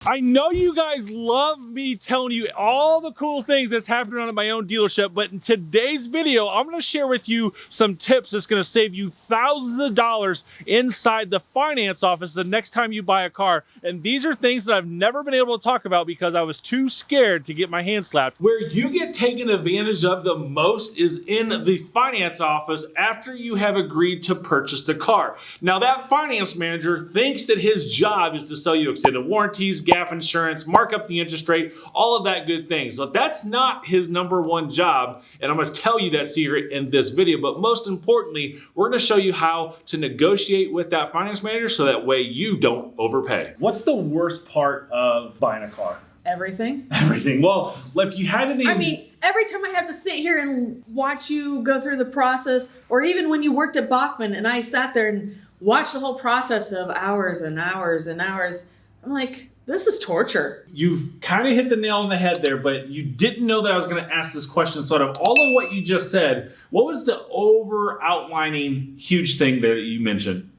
I know you guys love me telling you all the cool things that's happening at my own dealership, but in today's video, I'm gonna share with you some tips that's gonna save you thousands of dollars inside the finance office the next time you buy a car. And these are things that I've never been able to talk about because I was too scared to get my hand slapped. Where you get taken advantage of the most is in the finance office after you have agreed to purchase the car. Now that finance manager thinks that his job is to sell you extended warranties, gap insurance, mark up the interest rate, all of that good things. But that's not his number one job, and I'm going to tell you that secret in this video. But most importantly, we're going to show you how to negotiate with that finance manager so that way you don't overpay. What's the worst part of buying a car? Everything. Everything. Well, if you had to name... I mean, every time I have to sit here and watch you go through the process, or even when you worked at Bachman and I sat there and watched the whole process of hours and hours and hours, I'm like, this is torture. You kind of hit the nail on the head there, but you didn't know that I was going to ask this question. So out of all of what you just said, what was the over-outlining huge thing that you mentioned?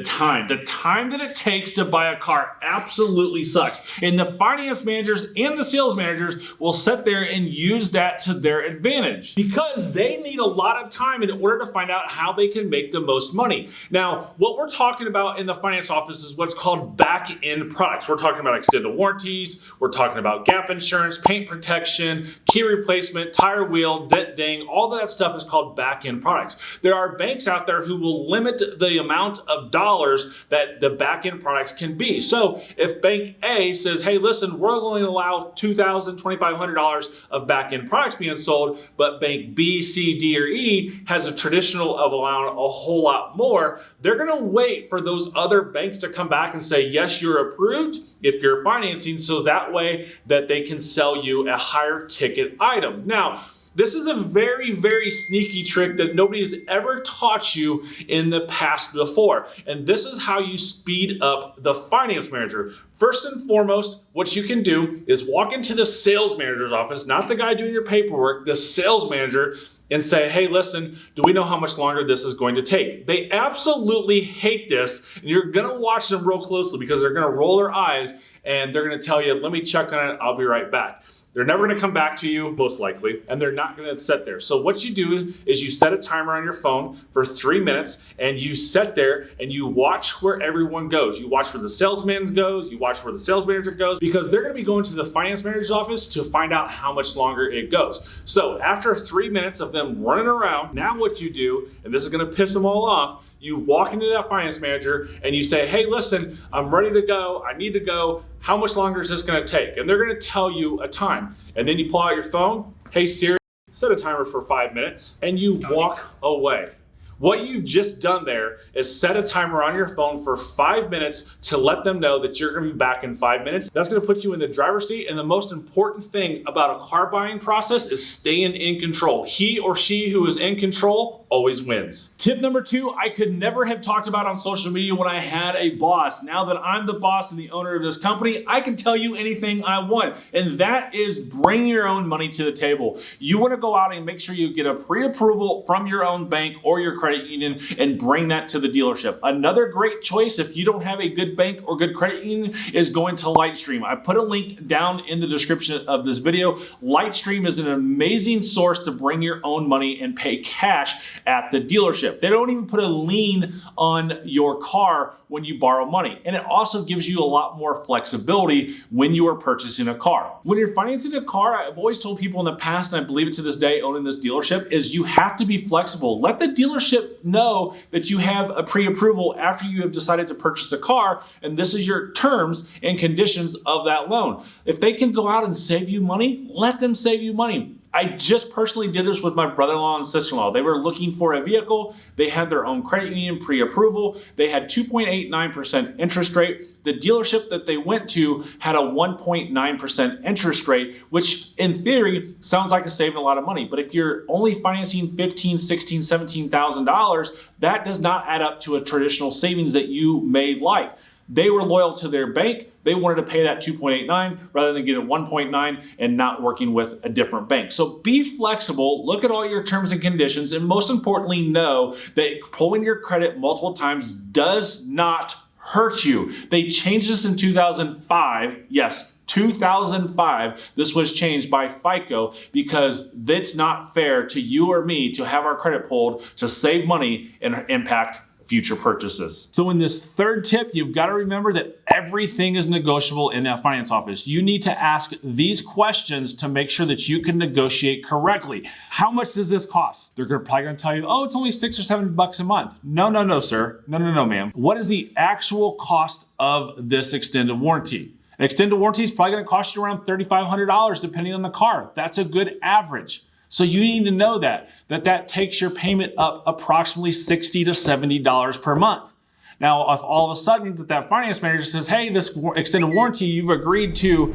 Time. The time that it takes to buy a car absolutely sucks. And the finance managers and the sales managers will sit there and use that to their advantage because they need a lot of time in order to find out how they can make the most money. Now, what we're talking about in the finance office is what's called back-end products. We're talking about extended warranties, we're talking about gap insurance, paint protection, key replacement, tire wheel, dent ding, all that stuff is called back-end products. There are banks out there who will limit the amount of dollars that the back-end products can be. So if Bank A says, hey, listen, we're only going to allow $2,000, $2,500 of back-end products being sold, but Bank B, C, D, or E has a traditional of allowing a whole lot more, they're going to wait for those other banks to come back and say, yes, you're approved if you're financing, so that way that they can sell you a higher ticket item. Now, this is a very, very sneaky trick that nobody has ever taught you in the past before. And this is how you speed up the finance manager. First and foremost, what you can do is walk into the sales manager's office, not the guy doing your paperwork, the sales manager, and say, hey, listen, do we know how much longer this is going to take? They absolutely hate this, and you're gonna watch them real closely because they're gonna roll their eyes and they're gonna tell you, let me check on it, I'll be right back. They're never gonna come back to you, most likely, and they're not gonna sit there. So what you do is you set a timer on your phone for 3 minutes, and you sit there and you watch where everyone goes. You watch where the salesman goes, you watch where the sales manager goes, because they're gonna be going to the finance manager's office to find out how much longer it goes. So after 3 minutes of them running around, now what you do, and this is gonna piss them all off, you walk into that finance manager and you say, hey, listen, I'm ready to go. I need to go. How much longer is this going to take? And they're going to tell you a time. And then you pull out your phone. Hey, Siri, set a timer for 5 minutes and you walk away. What you've just done there is set a timer on your phone for 5 minutes to let them know that you're gonna be back in 5 minutes. That's gonna put you in the driver's seat, and the most important thing about a car buying process is staying in control. He or she who is in control always wins. Tip number 2, I could never have talked about on social media when I had a boss. Now that I'm the boss and the owner of this company, I can tell you anything I want, and that is bring your own money to the table. You wanna go out and make sure you get a pre-approval from your own bank or your credit union and bring that to the dealership. Another great choice if you don't have a good bank or good credit union is going to LightStream. I put a link down in the description of this video. LightStream is an amazing source to bring your own money and pay cash at the dealership. They don't even put a lien on your car when you borrow money. And it also gives you a lot more flexibility when you are purchasing a car. When you're financing a car, I've always told people in the past, and I believe it to this day owning this dealership, is you have to be flexible. Let the dealership know that you have a pre-approval after you have decided to purchase a car, and this is your terms and conditions of that loan. If they can go out and save you money, let them save you money. I just personally did this with my brother-in-law and sister-in-law. They were looking for a vehicle. They had their own credit union pre-approval. They had 2.89% interest rate. The dealership that they went to had a 1.9% interest rate, which in theory sounds like it's saving a lot of money. But if you're only financing $15,000, $16,000, $17,000, that does not add up to a traditional savings that you may like. They were loyal to their bank. They wanted to pay that 2.89 rather than get a 1.9 and not working with a different bank. So be flexible, look at all your terms and conditions, and most importantly, know that pulling your credit multiple times does not hurt you. They changed this in 2005. Yes, 2005, this was changed by FICO because it's not fair to you or me to have our credit pulled to save money and impact future purchases. So in this third tip, you've got to remember that everything is negotiable in that finance office. You need to ask these questions to make sure that you can negotiate correctly. How much does this cost? They're probably going to tell you, oh, it's only $6 or $7 a month. No, sir. No, ma'am. What is the actual cost of this extended warranty? An extended warranty is probably going to cost you around $3,500 depending on the car. That's a good average. So you need to know that takes your payment up approximately $60 to $70 per month. Now, if all of a sudden that finance manager says, hey, this extended warranty, you've agreed to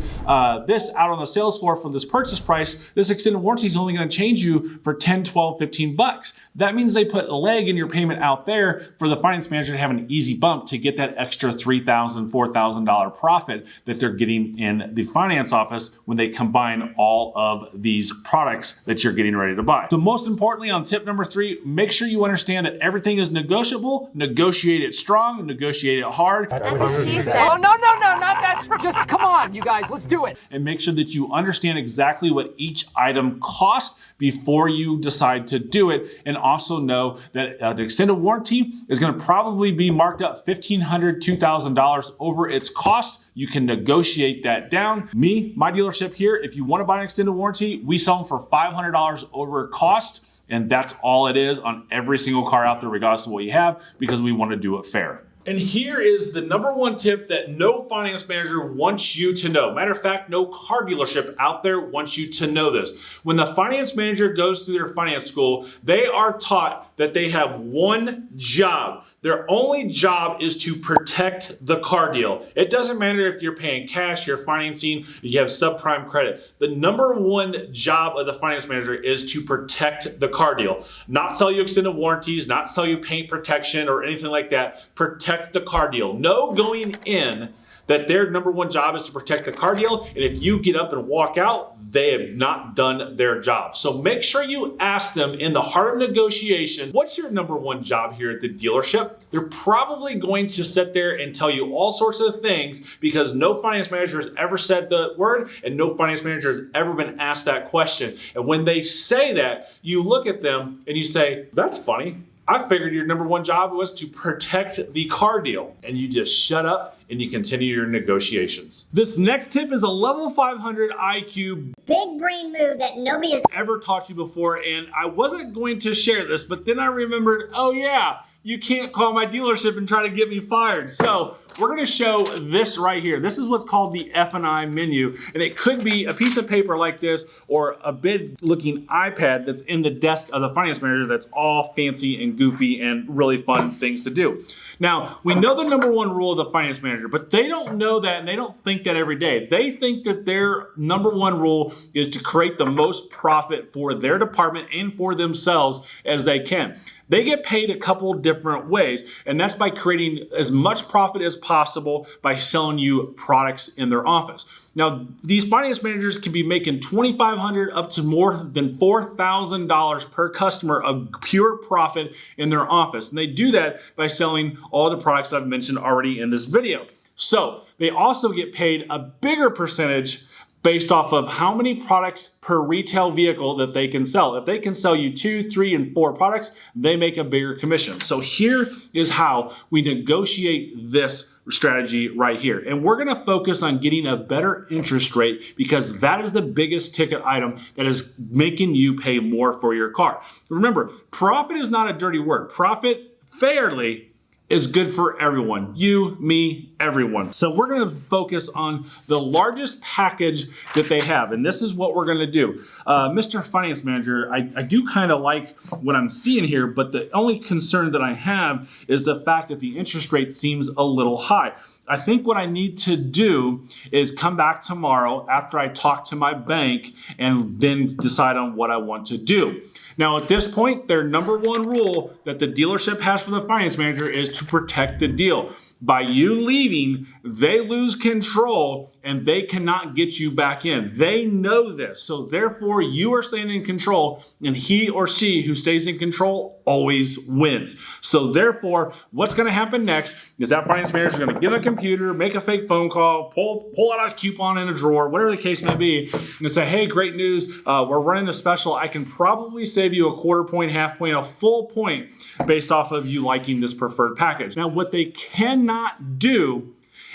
this out on the sales floor for this purchase price, this extended warranty is only going to change you for 10, 12, 15 bucks. That means they put a leg in your payment out there for the finance manager to have an easy bump to get that extra $3,000, $4,000 profit that they're getting in the finance office when they combine all of these products that you're getting ready to buy. So most importantly, on tip number 3, make sure you understand that everything is negotiable, negotiate it strong, negotiate it hard. That's what she said. Oh, no, not that. Just come on, you guys, let's do it. And make sure that you understand exactly what each item costs before you decide to do it. And also know that the extended warranty is going to probably be marked up $1,500, $2,000 over its cost. You can negotiate that down. My dealership here, if you want to buy an extended warranty, we sell them for $500 over cost. And that's all it is on every single car out there, regardless of what you have, because we want to do it fair. And here is the number 1 tip that no finance manager wants you to know. Matter of fact, no car dealership out there wants you to know this. When the finance manager goes through their finance school, they are taught that they have one job. Their only job is to protect the car deal. It doesn't matter if you're paying cash, you're financing, you have subprime credit. The number 1 job of the finance manager is to protect the car deal. Not sell you extended warranties, not sell you paint protection or anything like that. Protect the car deal. No going in that their number 1 job is to protect the car deal, and if you get up and walk out, they have not done their job. So make sure you ask them in the heart of negotiation, what's your number 1 job here at the dealership? They're probably going to sit there and tell you all sorts of things because no finance manager has ever said the word and no finance manager has ever been asked that question. And when they say that, you look at them and you say, that's funny. I figured your number 1 job was to protect the car deal. And you just shut up and you continue your negotiations. This next tip is a level 500 IQ big brain move that nobody has ever taught you before. And I wasn't going to share this, but then I remembered, oh yeah, you can't call my dealership and try to get me fired. So we're gonna show this right here. This is what's called the F&I menu. And it could be a piece of paper like this or a big looking iPad that's in the desk of the finance manager that's all fancy and goofy and really fun things to do. Now, we know the number 1 rule of the finance manager, but they don't know that and they don't think that every day. They think that their number 1 rule is to create the most profit for their department and for themselves as they can. They get paid a couple different ways, and that's by creating as much profit as possible by selling you products in their office. Now, these finance managers can be making $2,500 up to more than $4,000 per customer of pure profit in their office. And they do that by selling all the products that I've mentioned already in this video. So they also get paid a bigger percentage based off of how many products per retail vehicle that they can sell. If they can sell you 2, 3, and 4 products, they make a bigger commission. So here is how we negotiate this strategy right here. And we're gonna focus on getting a better interest rate because that is the biggest ticket item that is making you pay more for your car. Remember, profit is not a dirty word. Profit fairly is good for everyone. You, me, everyone. So we're gonna focus on the largest package that they have. And this is what we're gonna do. Mr. Finance Manager, I do kind of like what I'm seeing here, but the only concern that I have is the fact that the interest rate seems a little high. I think what I need to do is come back tomorrow after I talk to my bank and then decide on what I want to do. Now, at this point, their number 1 rule that the dealership has for the finance manager is to protect the deal. by you leaving, they lose control and they cannot get you back in. They know this. So therefore, you are staying in control, and he or she who stays in control always wins. So therefore, what's going to happen next is that finance manager is going to get on a computer, make a fake phone call, pull out a coupon in a drawer, whatever the case may be, and say, hey, great news. We're running a special. I can probably save you a quarter point, half point, a full point based off of you liking this preferred package. Now, what they cannot do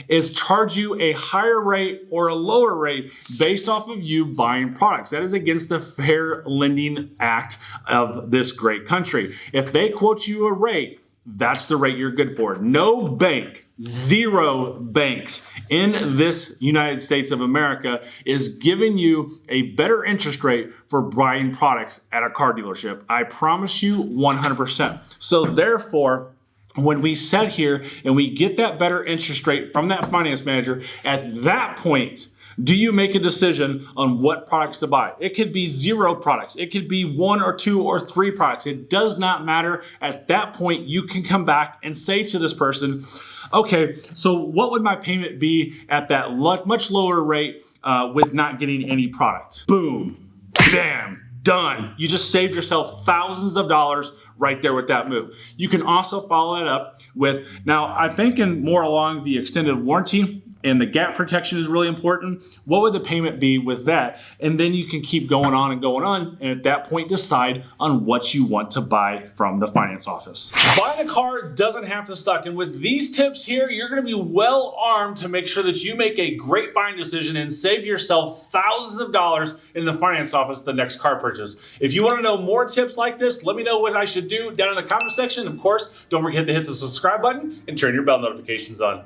is charge you a higher rate or a lower rate based off of you buying products. That is against the Fair Lending Act of this great country. If they quote you a rate, that's the rate you're good for. No bank, zero banks in this United States of America is giving you a better interest rate for buying products at a car dealership. I promise you 100%. So therefore, when we sit here and we get that better interest rate from that finance manager, at that point, do you make a decision on what products to buy? It could be 0 products. It could be 1 or 2 or 3 products. It does not matter. At that point, you can come back and say to this person, okay, so what would my payment be at that much lower rate with not getting any product? Boom, bam, done. You just saved yourself thousands of dollars right there with that move. You can also follow that up with, now I'm thinking more along the extended warranty, and the gap protection is really important. What would the payment be with that? And then you can keep going on, and at that point decide on what you want to buy from the finance office. Buying a car doesn't have to suck, and with these tips here, you're gonna be well armed to make sure that you make a great buying decision and save yourself thousands of dollars in the finance office the next car purchase. If you wanna know more tips like this, let me know what I should do down in the comment section. Of course, don't forget to hit the subscribe button and turn your bell notifications on.